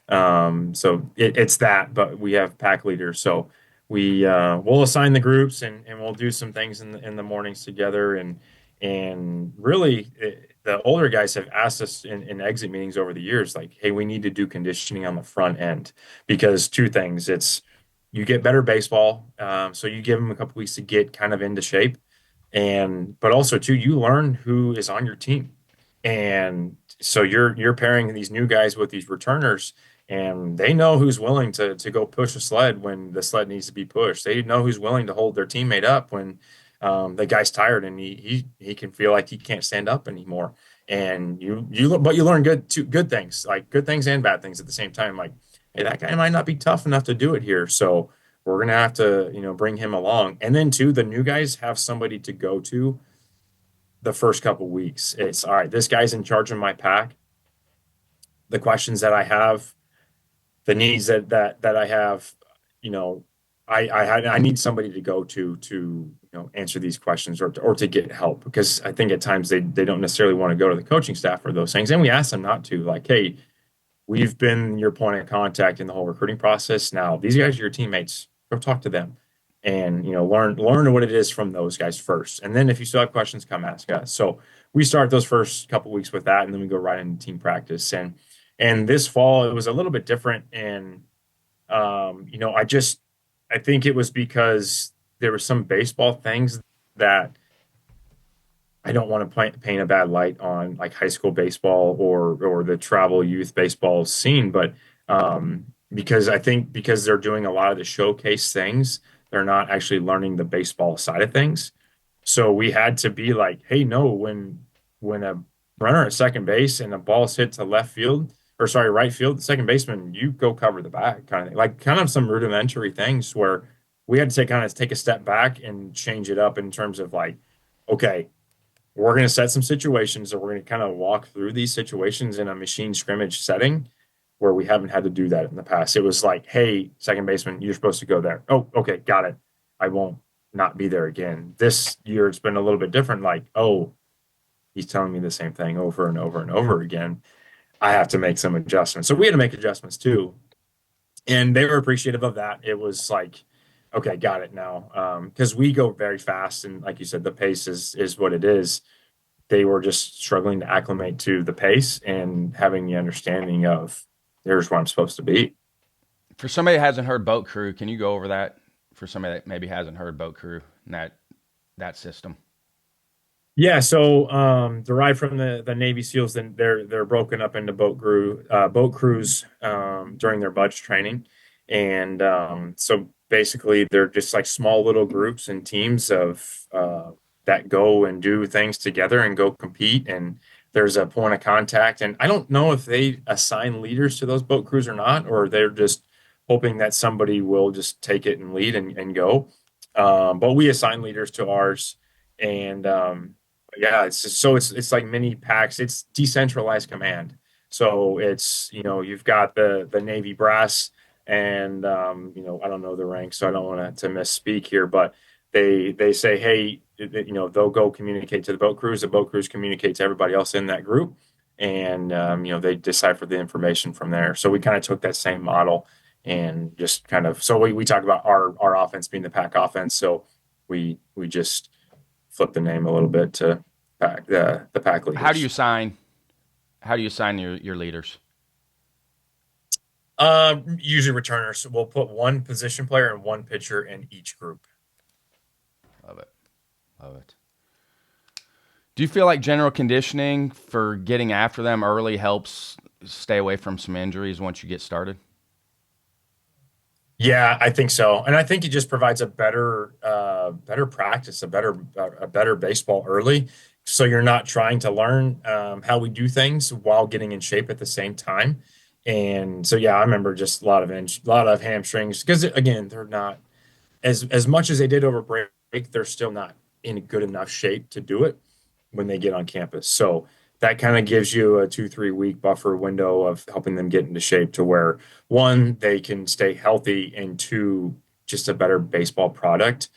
So it's that, but we have pack leaders. So we'll assign the groups and we'll do some things in the mornings together and really, the older guys have asked us in exit meetings over the years, like, hey, we need to do conditioning on the front end because two things. It's you get better baseball, so you give them a couple weeks to get kind of into shape, but also too, you learn who is on your team, and so you're pairing these new guys with these returners, and they know who's willing to go push a sled when the sled needs to be pushed. They know who's willing to hold their teammate up when the guy's tired and he can feel like he can't stand up anymore. And but you learn good things, like good things and bad things at the same time. Like, hey, that guy might not be tough enough to do it here, so we're gonna have to bring him along. And then too, the new guys have somebody to go to the first couple weeks. It's all right. This guy's in charge of my pack. The questions that I have, the needs that I have, you know, I need somebody to go to answer these questions or to get help because I think at times they don't necessarily want to go to the coaching staff for those things, and we ask them not to. Like, hey, we've been your point of contact in the whole recruiting process. Now these guys are your teammates. Go talk to them, and learn what it is from those guys first, and then if you still have questions, come ask us. So we start those first couple weeks with that, and then we go right into team practice and this fall it was a little bit different and I think it was because there were some baseball things that I don't want to paint a bad light on, like high school baseball or the travel youth baseball scene, but because I think because they're doing a lot of the showcase things, they're not actually learning the baseball side of things. So we had to be like, hey, no, when a runner at second base and the ball's hit to left field, or sorry, right field, the second baseman, you go cover the bag kind of thing. Like kind of some rudimentary things where we had to take a step back and change it up in terms of like, okay, we're going to set some situations and we're going to kind of walk through these situations in a machine scrimmage setting where we haven't had to do that in the past. It was like, hey, second baseman, you're supposed to go there. Oh, okay, got it. I won't not be there again. This year it's been a little bit different. Like, oh, he's telling me the same thing over and over and over again. I have to make some adjustments. So we had to make adjustments too. And they were appreciative of that. It was like, okay, got it now. Because we go very fast, and like you said, the pace is what it is. They were just struggling to acclimate to the pace and having the understanding of there's where I'm supposed to be. For somebody that hasn't heard boat crew, can you go over that for somebody that maybe hasn't heard boat crew and that system? Yeah, so derived from the Navy SEALs, then they're broken up into boat crews during their budge training, and so basically they're just like small little groups and teams of that go and do things together and go compete. And there's a point of contact, and I don't know if they assign leaders to those boat crews or not, or they're just hoping that somebody will just take it and lead and go. But we assign leaders to ours, and yeah, it's like mini packs. It's decentralized command. So it's, you've got the Navy brass and I don't know the rank, so I don't want to misspeak here, but they say, hey, they'll go communicate to the boat crews. The boat crews communicate to everybody else in that group, and they decipher the information from there. So we kind of took that same model and just kind of so we talk about our offense being the pack offense. So we just flip the name a little bit to the pack How do leaders. you sign? How do you sign your leaders? Usually returners. We'll put one position player and one pitcher in each group. Love it. Love it. Do you feel like general conditioning for getting after them early helps stay away from some injuries once you get started? Yeah, I think so, and I think it just provides a better practice, a better baseball early. So you're not trying to learn how we do things while getting in shape at the same time. And so yeah, I remember just a lot of hamstrings because again, they're not as much as they did over break, they're still not in good enough shape to do it when they get on campus. So that kind of gives you a 2, 3 week buffer window of helping them get into shape to where one, they can stay healthy, and two, just a better baseball product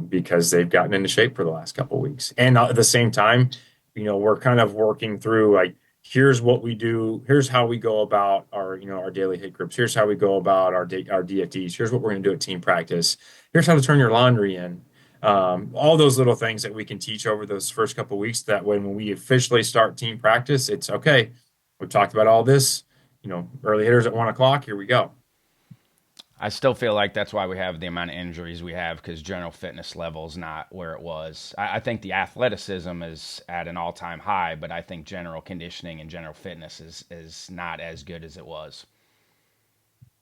because they've gotten into shape for the last couple of weeks. And at the same time, we're kind of working through like, here's what we do, here's how we go about our daily hit groups, here's how we go about our DFDs, here's what we're going to do at team practice, here's how to turn your laundry in. All those little things that we can teach over those first couple of weeks. That way, when we officially start team practice, it's okay. We've talked about all this. Early hitters at 1 o'clock. Here we go. I still feel like that's why we have the amount of injuries we have because general fitness level is not where it was. I think the athleticism is at an all time high, but I think general conditioning and general fitness is not as good as it was.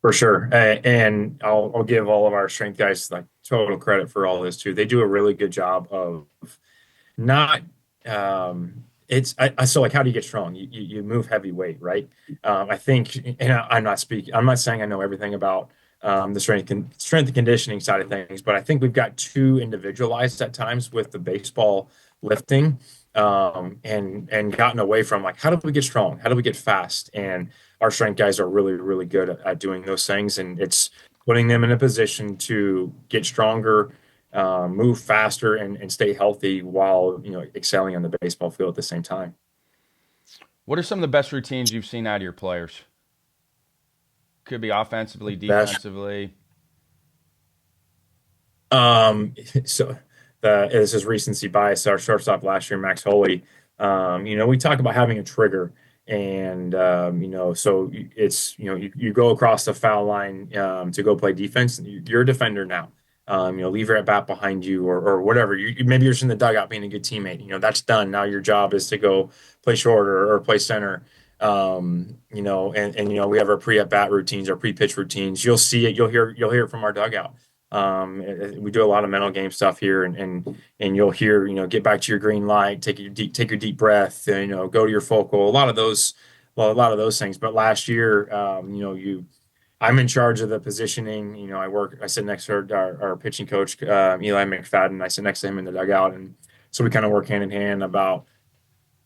For sure. And I'll give all of our strength guys like total credit for all this too. They do a really good job of not it's I so like how do you get strong? You move heavy weight, right? I think, and I'm not saying I know everything about the strength and conditioning side of things, but I think we've got too individualized at times with the baseball lifting, and gotten away from like how do we get strong? How do we get fast? And our strength guys are really, really good at doing those things, and it's putting them in a position to get stronger, move faster, and stay healthy while excelling on the baseball field at the same time. What are some of the best routines you've seen out of your players? Could be offensively, Best. defensively. Um, so this is recency bias. Our shortstop last year, Max Holley. We talk about having a trigger, and so it's you go across the foul line to go play defense. You're a defender now. Leave your at bat behind you, or whatever. Maybe you're just in the dugout being a good teammate. That's done. Now your job is to go play short or play center. And we have our pre at bat routines, our pre pitch routines. You'll see it. You'll hear it from our dugout. We do a lot of mental game stuff here, and you'll hear, get back to your green light, take your deep breath, go to your focal. A lot of those things. But last year, I'm in charge of the positioning. I sit next to our pitching coach, Eli McFadden. I sit next to him in the dugout. And so we kind of work hand in hand about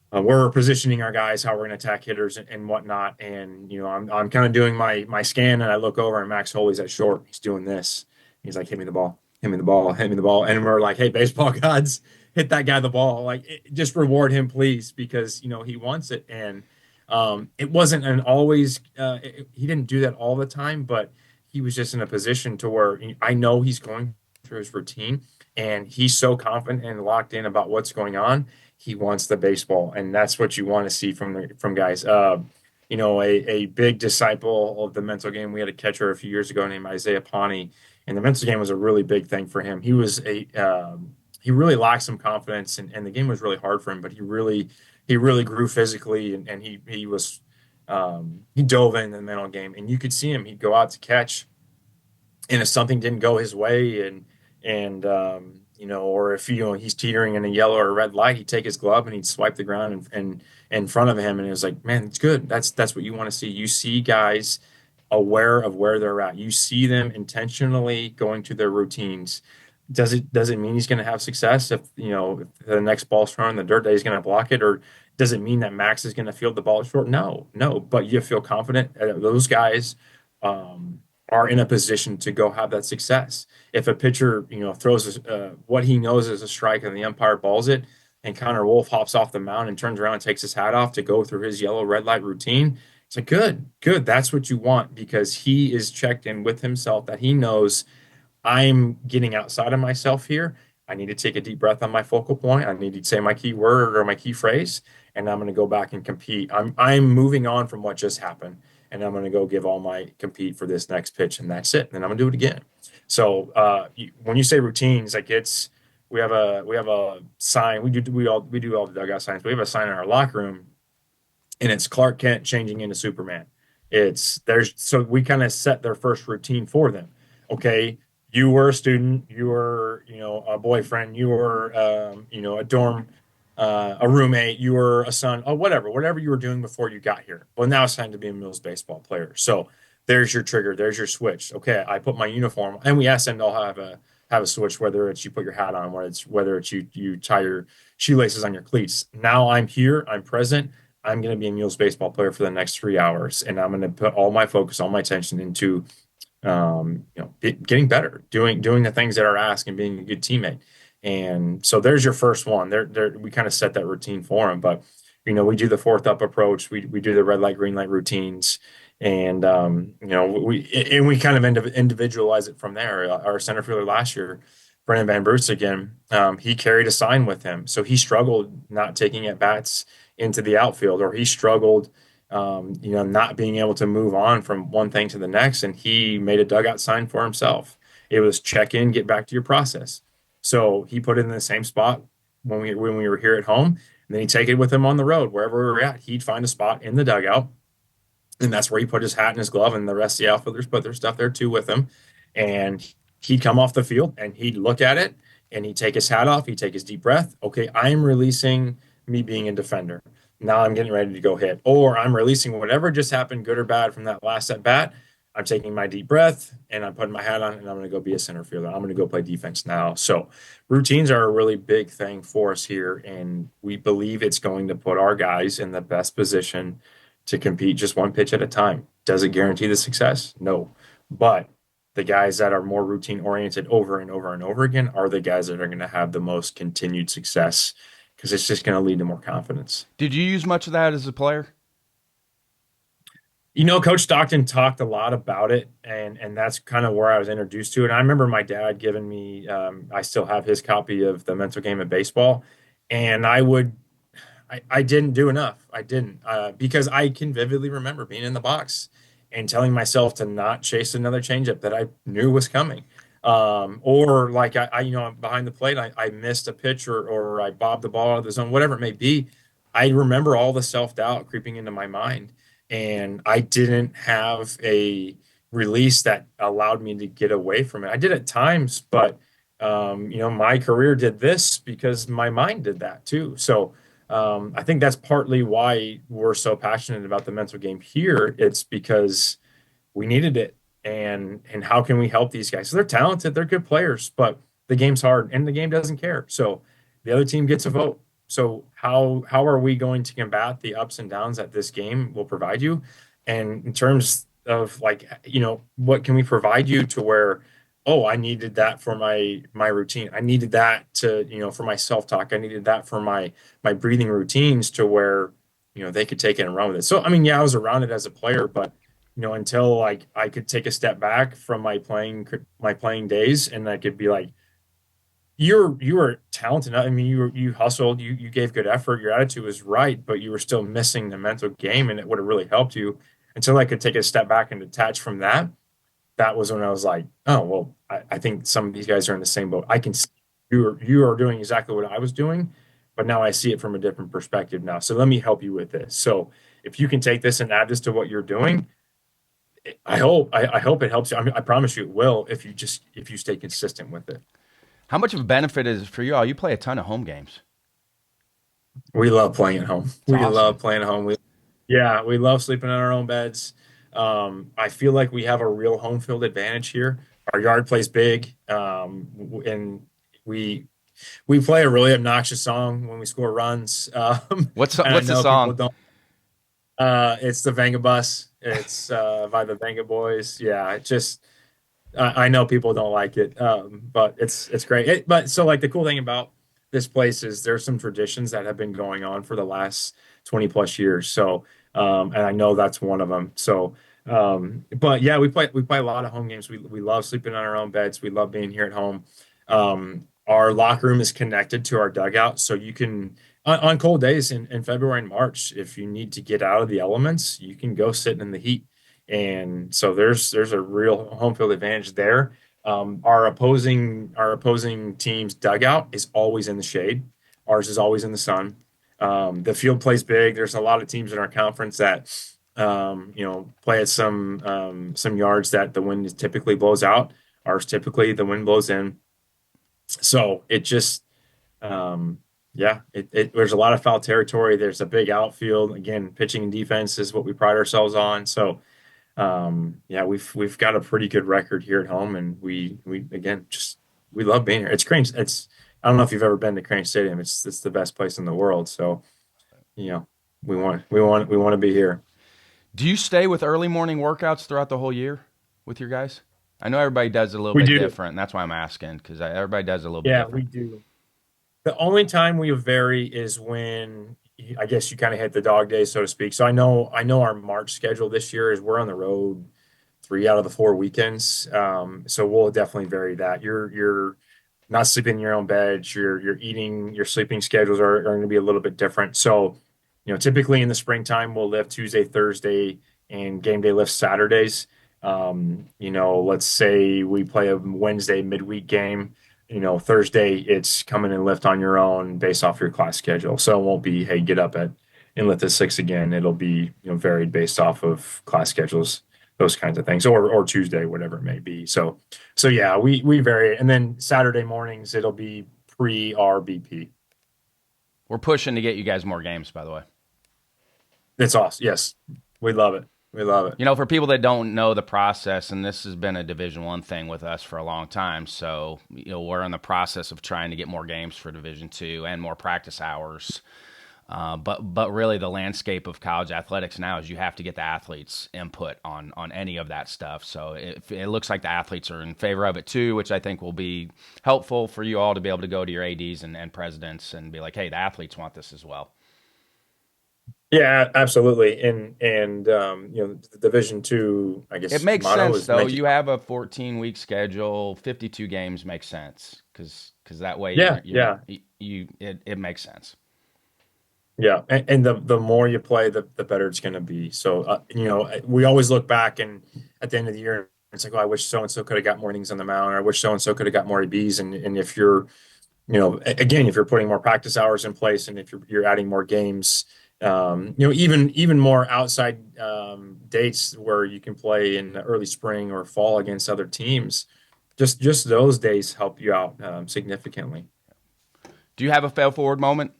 where we're positioning our guys, how we're going to attack hitters and whatnot. And I'm kind of doing my scan, and I look over, and Max Foley's at short. He's doing this. He's like, hit me the ball, hit me the ball, hit me the ball. And we're like, hey, baseball gods, hit that guy the ball. Like, just reward him, please, because he wants it. And it wasn't an always. He didn't do that all the time, but he was just in a position to where I know he's going through his routine, and he's so confident and locked in about what's going on. He wants the baseball, and that's what you want to see from guys. A big disciple of the mental game. We had a catcher a few years ago named Isaiah Pawnee, and the mental game was a really big thing for him. He really lacked some confidence, and the game was really hard for him. But he really grew physically, and he dove in the mental game, and you could see him. He'd go out to catch, and if something didn't go his way, or if he's teetering in a yellow or red light, he'd take his glove and he'd swipe the ground and in front of him, and it was like, man, it's good. That's what you want to see. You see guys aware of where they're at. You see them intentionally going to their routines. Does it mean he's going to have success if the next ball's thrown in the dirt that he's going to block it, or does it mean that Max is going to field the ball short? No, no, but you feel confident. Those guys are in a position to go have that success. If a pitcher, throws what he knows is a strike and the umpire balls it, and Connor Wolf hops off the mound and turns around and takes his hat off to go through his yellow red light routine, it's like, good, good. That's what you want, because he is checked in with himself, that he knows I'm getting outside of myself here. I need to take a deep breath on my focal point. I need to say my key word or my key phrase, and I'm going to go back and compete. I'm moving on from what just happened, and I'm going to go give all my compete for this next pitch, and that's it. And I'm going to do it again. So when you say routines, like we have a sign. We do all the dugout signs. We have a sign in our locker room, and it's Clark Kent changing into Superman. So we kind of set their first routine for them. Okay, you were a student, you were a boyfriend, you were a dorm, a roommate, you were a son, or whatever you were doing before you got here. Well, now it's time to be a Mules baseball player. So there's your trigger, there's your switch. Okay, I put my uniform, and we ask them to all have a switch, whether it's you put your hat on, whether it's you tie your shoelaces on your cleats. Now I'm here, I'm present. I'm going to be a Mules baseball player for the next 3 hours, and I'm going to put all my focus, all my attention into getting better, doing the things that are asked, and being a good teammate. And so there's your first one. We kind of set that routine for them, but we do the fourth up approach. We do the red light, green light routines, and we kind of individualize it from there. Our center fielder last year, Brennan Van Bruce again, he carried a sign with him, so he struggled not taking at bats into the outfield, or he struggled not being able to move on from one thing to the next. And he made a dugout sign for himself. It was check in, get back to your process. So he put it in the same spot when we were here at home. And then he'd take it with him on the road, wherever we were at. He'd find a spot in the dugout. And that's where he put his hat and his glove, and the rest of the outfielders put their stuff there too with him. And he'd come off the field and he'd look at it, and he'd take his hat off, he'd take his deep breath. Okay, I'm releasing me being a defender. Now I'm getting ready to go hit, or I'm releasing whatever just happened, good or bad, from that last at bat. I'm taking my deep breath, and I'm putting my hat on, and I'm going to go be a center fielder. I'm going to go play defense now. So routines are a really big thing for us here, and we believe it's going to put our guys in the best position to compete just one pitch at a time. Does it guarantee the success? No. But the guys that are more routine oriented over and over and over again are the guys that are going to have the most continued success, because it's just going to lead to more confidence. Did you use much of that as a player? Coach Stockton talked a lot about it, and that's kind of where I was introduced to it. And I remember my dad giving me, I still have his copy of the Mental Game of Baseball, and I didn't do enough. I didn't, because I can vividly remember being in the box and telling myself to not chase another changeup that I knew was coming. Or like behind the plate, I missed a pitch, or I bobbed the ball out of the zone, whatever it may be. I remember all the self-doubt creeping into my mind, and I didn't have a release that allowed me to get away from it. I did at times, but my career did this because my mind did that too. So I think that's partly why we're so passionate about the mental game here. It's because we needed it. and how can we help these guys? So they're talented, they're good players, but the game's hard and the game doesn't care. So the other team gets a vote. So how are we going to combat the ups and downs that this game will provide you? And in terms of like, what can we provide you to where, oh, I needed that for my routine. I needed that to, for my self-talk. I needed that for my breathing routines to where, they could take it and run with it. So I mean, yeah, I was around it as a player, but until like I could take a step back from my playing days and I could be like, you were talented. I mean, you hustled, you gave good effort, your attitude was right, but you were still missing the mental game, and it would have really helped you. Until I could take a step back and detach from that, that was when I was like, oh well, I think some of these guys are in the same boat. I can see you are doing exactly what I was doing, but now I see it from a different perspective now. So let me help you with this. So if you can take this and add this to what you're doing, I hope it helps you. I mean, I promise you it will if you stay consistent with it. How much of a benefit is it for you all? You play a ton of home games. We love playing at home. It's We awesome. love playing at home. Yeah, we love sleeping in our own beds. I feel like we have a real home field advantage here. Our yard plays big, and we we play a really obnoxious song when we score runs. And I What's the know people song? don't. It's the Venga Bus. It's by the Venga Boys. Yeah, it just I know people don't like it, but it's great. But so like the cool thing about this place is there's some traditions that have been going on for the last 20 plus years. So and I know that's one of them. So but yeah, we play a lot of home games. We love sleeping on our own beds. We love being here at home. Our locker room is connected to our dugout, so you can on cold days in February and March, if you need to get out of the elements, you can go sit in the heat. And so there's a real home field advantage there. Our opposing team's dugout is always in the shade. Ours is always in the sun. The field plays big. There's a lot of teams in our conference that play at some yards that the wind typically blows out. Ours typically the wind blows in. So it just um, yeah, there's a lot of foul territory. There's a big outfield. Again, pitching and defense is what we pride ourselves on. So yeah, we've got a pretty good record here at home, and we again just we love being here. It's Crane. It's I don't know if you've ever been to Crane Stadium. It's the best place in the world. So you know we want to be here. Do you stay with early morning workouts throughout the whole year with your guys? I know everybody does it a little We bit do. different, and that's why I'm asking because everybody does it a little bit Yeah, we different. do. The only time we vary is when I guess you kind of hit the dog days, so to speak. So I know our March schedule this year is we're on the road 3 out of the 4 weekends. So we'll definitely vary that. You're not sleeping in your own bed. You're eating. Your sleeping schedules are going to be a little bit different. So typically in the springtime we'll lift Tuesday, Thursday, and game day lifts Saturdays. Let's say we play a Wednesday midweek game. Thursday it's come in and lift on your own based off your class schedule. So it won't be, hey, get up at and lift at 6 again. It'll be, varied based off of class schedules, those kinds of things, or Tuesday, whatever it may be. So yeah, we vary. And then Saturday mornings it'll be pre-RBP. We're pushing to get you guys more games, by the way. It's awesome. Yes, we love it. We love it. For people that don't know the process, and this has been a Division 1 thing with us for a long time, so we're in the process of trying to get more games for Division 2 and more practice hours. But really, the landscape of college athletics now is you have to get the athletes' input on any of that stuff. So it looks like the athletes are in favor of it too, which I think will be helpful for you all to be able to go to your ads and presidents and be like, hey, the athletes want this as well. Yeah, absolutely. And the Division 2, I It guess, makes motto sense is though. make it. You have a 14-week schedule, 52 games makes sense because that way Yeah, you're not yeah. it makes sense. Yeah, and the more you play, the better it's going to be. So, we always look back and at the end of the year, it's like, oh, I wish so and so could have got more innings on the mound, or I wish so and so could have got more ABs. And if you're, again, if you're putting more practice hours in place, and if you're adding more games, even more outside dates where you can play in the early spring or fall against other teams, just those days help you out significantly. Do you have a fail forward moment?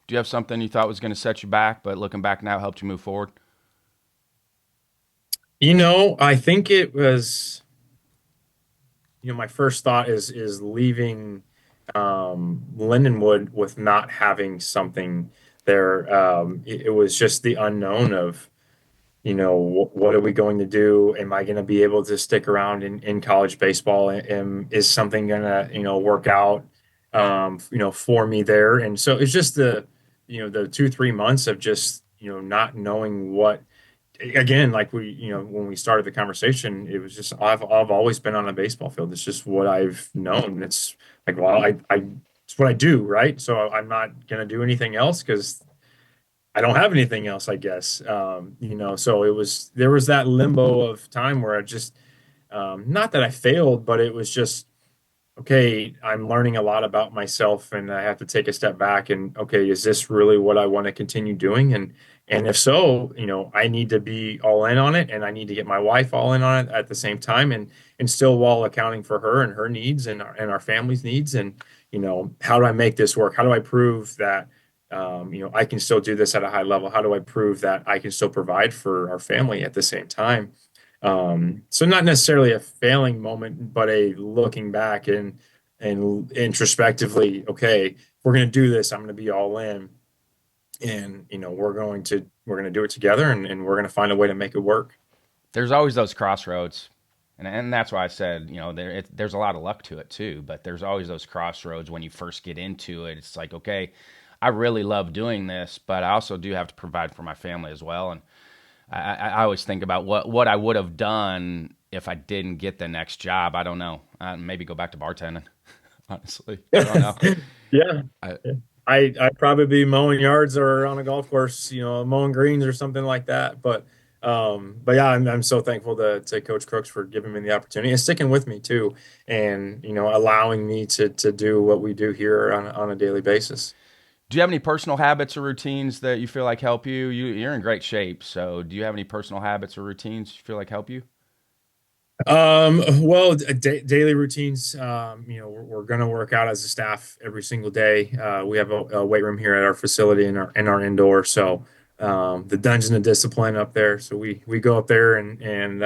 Do you have something you thought was going to set you back, but looking back now helped you move forward? I think it was, my first thought is leaving Lindenwood with not having something there. It was just the unknown of, what are we going to do? Am I going to be able to stick around in college baseball? Is something going to, work out, for me there? And so it's just the 2, 3 months of just, not knowing what, again, like when we started the conversation, it was just, I've always been on a baseball field. It's just what I've known. It's like, well, it's what I do, right? So I'm not going to do anything else because I don't have anything else, I guess. So there was that limbo of time where I just, not that I failed, but it was just, okay, I'm learning a lot about myself and I have to take a step back and, okay, is this really what I want to continue doing? And if so, I need to be all in on it and I need to get my wife all in on it at the same time and still while accounting for her and her needs and our family's needs. And, how do I make this work? How do I prove that I can still do this at a high level? How do I prove that I can still provide for our family at the same time? So not necessarily a failing moment, but a looking back and introspectively, okay, if we're going to do this, I'm going to be all in, and we're going to do it together, and we're going to find a way to make it work. There's always those crossroads, and that's why I said, there's a lot of luck to it too. But there's always those crossroads when you first get into it. It's like, okay, I really love doing this, but I also do have to provide for my family as well. And I always think about what I would have done if I didn't get the next job. I don't know. Maybe go back to bartending. Honestly, I don't know. Yeah. I, I'd probably be mowing yards or on a golf course, mowing greens or something like that. But yeah, I'm so thankful to Coach Crooks for giving me the opportunity and sticking with me too, and allowing me to do what we do here on a daily basis. do you have any personal habits or routines that you feel like help you? You're in great shape, so do you have any personal habits or routines you feel like help you? Well, daily routines, we're going to work out as a staff every single day. We have a weight room here at our facility in our indoor. So, the dungeon of discipline up there. So we go up there and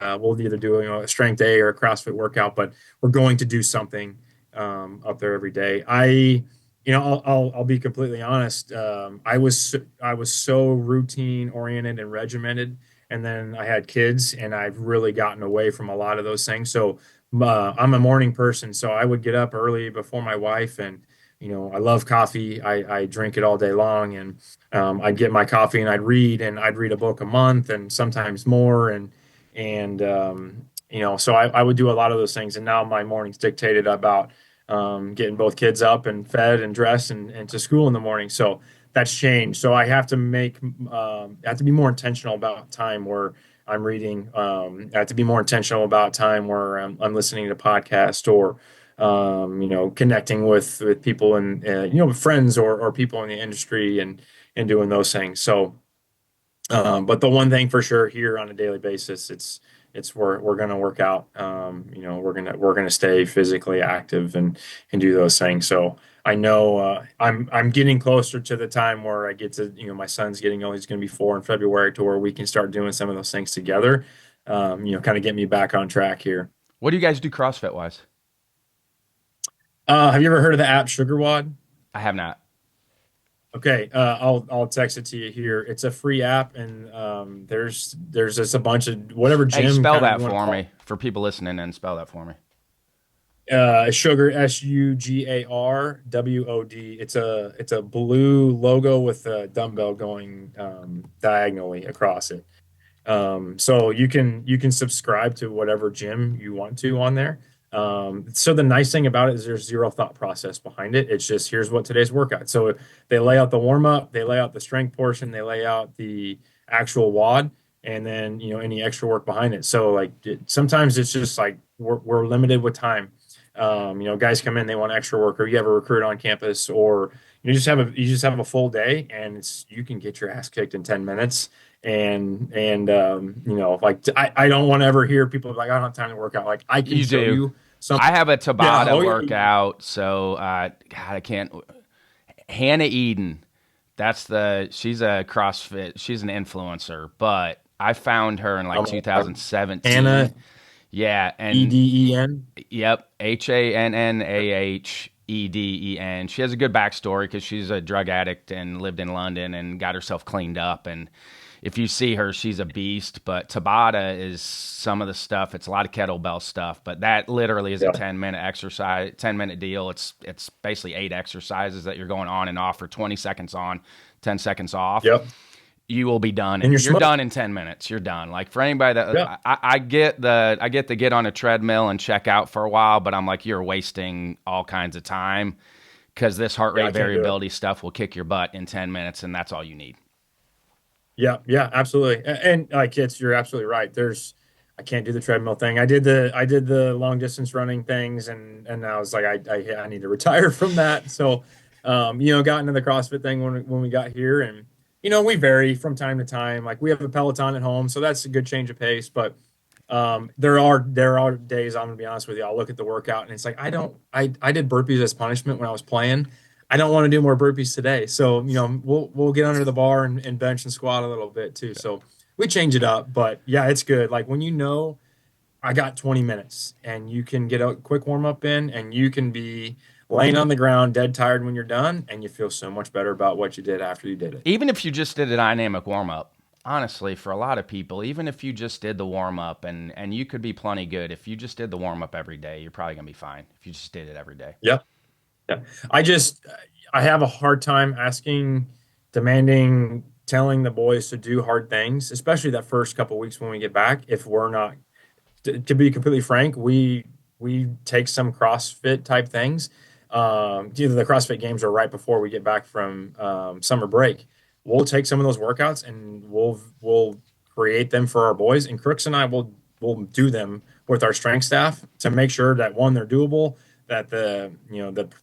we'll either do a strength day or a CrossFit workout, but we're going to do something, up there every day. I'll be completely honest. I was so routine oriented and regimented, and then I had kids, and I've really gotten away from a lot of those things. So I'm a morning person, so I would get up early before my wife, and I love coffee. I drink it all day long, and I'd get my coffee and I'd read a book a month, and sometimes more, and so I would do a lot of those things. And now my mornings dictated about getting both kids up and fed and dressed and to school in the morning. So that's changed. So I have to be more intentional about time where I'm reading. I have to be more intentional about time where I'm listening to podcasts or, connecting with people and, friends or people in the industry and doing those things. So, but the one thing for sure here on a daily basis, it's we're gonna work out. We're gonna stay physically active and do those things. So I know I'm getting closer to the time where I get to my son's getting old. He's gonna be 4 in February, to where we can start doing some of those things together. Kind of get me back on track here. What do you guys do CrossFit wise? Have you ever heard of the app SugarWOD? I have not. Okay, I'll text it to you here. It's a free app, and there's just a bunch of whatever Hey, gym spell kind of that you want to for call me for people listening, and spell that for me. Sugar SUGARWOD. It's a blue logo with a dumbbell going diagonally across it. So you can subscribe to whatever gym you want to on there. So the nice thing about it is there's zero thought process behind it. It's just, here's what today's workout. So they lay out the warm up, they lay out the strength portion, they lay out the actual WOD, and then any extra work behind it. So like sometimes it's just like we're limited with time. Guys come in, they want extra work, or you have a recruit on campus, or you just have a full day, and you can get your ass kicked in 10 minutes. Like I don't want to ever hear people like, I don't have time to work out. Like, I can You show do. you I something. have a Yeah. Tabata Oh yeah. workout, so God, I can't. Hannah Eden, she's a CrossFit. She's an influencer, but I found her in like Um, 2017. Anna, Yeah, and Eden. yep, Hanneden. She has a good backstory because she's a drug addict and lived in London and got herself cleaned up. And if you see her, she's a beast. But Tabata is some of the stuff. It's a lot of kettlebell stuff, but that literally is a Yeah. 10-minute exercise, 10-minute deal. It's basically 8 exercises that you're going on and off for 20 seconds on, 10 seconds off. Yep. You will be done. And you're You're smoked. done in 10 minutes. You're done. Like for anybody that Yeah. I get to get on a treadmill and check out for a while, but I'm like you're wasting all kinds of time because this heart Yeah, rate I can't do it. variability stuff will kick your butt in 10 minutes, and that's all you need. Yeah, yeah, absolutely. And like you're absolutely right. I can't do the treadmill thing. I did the long distance running things, and I was like, I need to retire from that. So, got into the CrossFit thing when we got here, and we vary from time to time. Like we have a Peloton at home, so that's a good change of pace. But there are days I'm gonna be honest with you. I'll look at the workout, and it's like I did burpees as punishment when I was playing. I don't want to do more burpees today. So, we'll get under the bar and bench and squat a little bit too. So we change it up, but yeah, it's good. Like when I got 20 minutes and you can get a quick warm up in and you can be laying on the ground dead tired when you're done and you feel so much better about what you did after you did it. Even if you just did a dynamic warm up, honestly, for a lot of people, even if you just did the warm up and you could be plenty good if you just did the warm up every day, you're probably gonna be fine if you just did it every day. Yeah. Yeah. I just I have a hard time demanding, telling the boys to do hard things, especially that first couple weeks when we get back. If we're not, to be completely frank, we take some CrossFit type things. Either the CrossFit games or right before we get back from summer break, we'll take some of those workouts and we'll create them for our boys. And Crooks and I will do them with our strength staff to make sure that one, they're doable, that the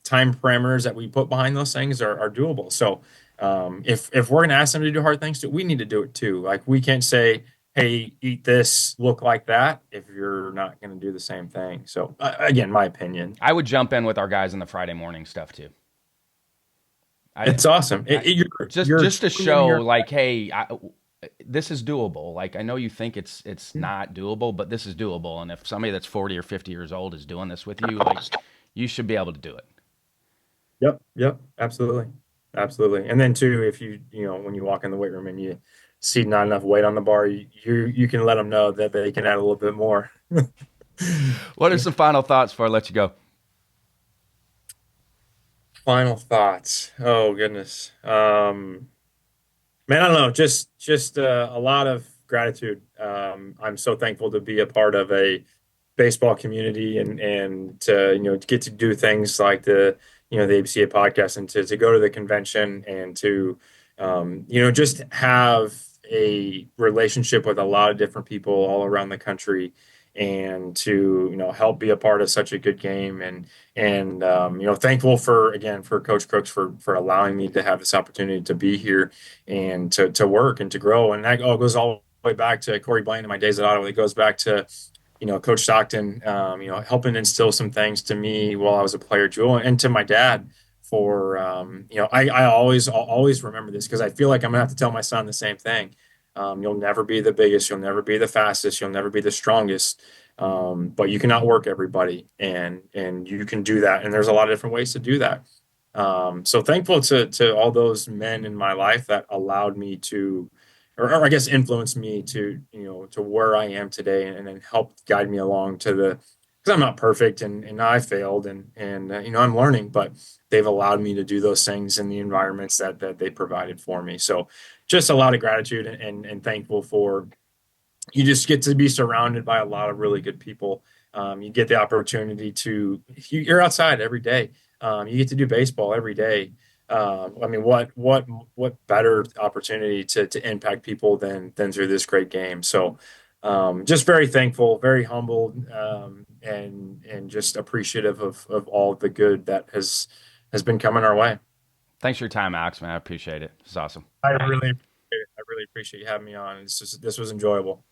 time parameters that we put behind those things are doable. So if we're going to ask them to do hard things, we need to do it too. Like we can't say, hey, eat this, look like that, if you're not going to do the same thing. So, again, my opinion. I would jump in with our guys in the Friday morning stuff too. I, It's awesome. I You're just to tuning show your like, hey, this is doable. Like I know you think it's not doable, but this is doable. And if somebody that's 40 or 50 years old is doing this with you, like you should be able to do it. Yep, yep, absolutely, absolutely. And then too, if when you walk in the weight room and you see not enough weight on the bar, you can let them know that they can add a little bit more. What are some final thoughts before I let you go? Final thoughts. Oh goodness. Man, I don't know. Just a lot of gratitude. I'm so thankful to be a part of a baseball community and to to get to do things like the ABCA podcast and to go to the convention and to just have a relationship with a lot of different people all around the country and to help be a part of such a good game and thankful for again for Coach Crooks for allowing me to have this opportunity to be here and to work and to grow, and that all goes all the way back to Corey Blaine and my days at Ottawa. It goes back to Coach Stockton, helping instill some things to me while I was a player, Jewel, and to my dad for, I'll always remember this because I feel like I'm gonna have to tell my son the same thing. You'll never be the biggest, you'll never be the fastest, you'll never be the strongest, but you can outwork everybody, and you can do that. And there's a lot of different ways to do that. So thankful to all those men in my life that allowed me to or I guess influenced me to where I am today and then helped guide me along to the because I'm not perfect and I failed and I'm learning, but they've allowed me to do those things in the environments that they provided for me. So just a lot of gratitude and thankful for you just get to be surrounded by a lot of really good people. You get the opportunity you're outside every day. You get to do baseball every day. I mean, what better opportunity to impact people than through this great game? So, just very thankful, very humbled, and just appreciative of all the good that has been coming our way. Thanks for your time, Alex, man. I appreciate it. This is awesome. I really appreciate it. I really appreciate you having me on. This was enjoyable.